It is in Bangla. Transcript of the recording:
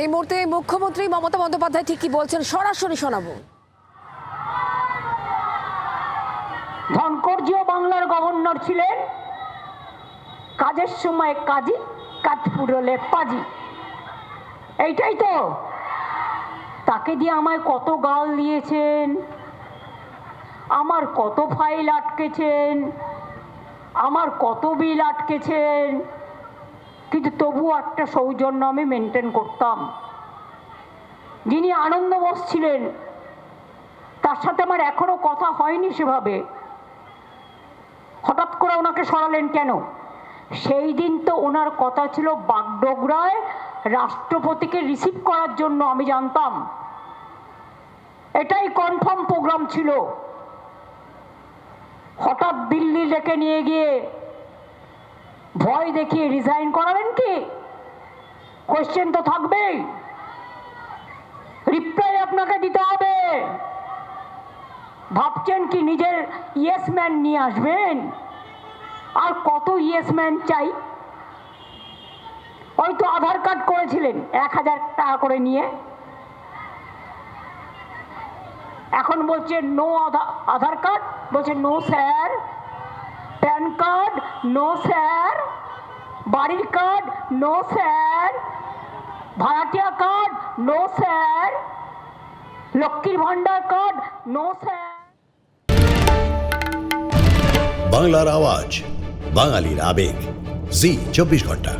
এই মুহূর্তে মুখ্যমন্ত্রী মমতা বন্দ্যোপাধ্যায় ঠিক কি বলছেন সরাসরি শোনাবো। ধনকরজিও বাংলার গভর্নর ছিলেন, কাজের সময় কাজী, কাজ পুরোলে পাজি। এইটাই তো, তাকে দিয়ে আমায় কত গাল দিয়েছেন, আমার কত ফাইল আটকেছেন, আমার কত বিল আটকেছেন, কিন্তু তবুও একটা সৌজন্য আমি মেনটেন করতাম। যিনি আনন্দ বোস ছিলেন তার সাথে আমার এখনো কথা হয়নি সেভাবে। হঠাৎ করে ওনাকে সরালেন কেন? সেই দিন তো ওনার কথা ছিল বাগডোগরায় রাষ্ট্রপতিকে রিসিভ করার জন্য, আমি জানতাম এটাই কনফার্ম প্রোগ্রাম ছিল। হঠাৎ দিল্লি ডেকে নিয়ে গিয়ে ভয় দেখিয়ে রিজাইন করাবেন কি? কোয়েশ্চেন তো থাকবেই, রিপ্লাই আপনাকে দিতে হবে। ভাবছেন কি নিজের ইয়েস ম্যান নিয়ে আসবেন? আর কত ইয়েস ম্যান চাই? হয়তো আধার কার্ড করেছিলেন 1000 টাকা করে নিয়ে, এখন বলছে নো আধার কার্ড, বলছে no sir. PAN card no sir, বাড়ির কার্ড নো স্যার, ভাড়াটিয়া কার্ড নো স্যার, লক্ষ্মীর ভান্ডার কার্ড নো স্যার। বাংলার আওয়াজ, বাঙালির আবেগ, জি 24 ঘন্টা।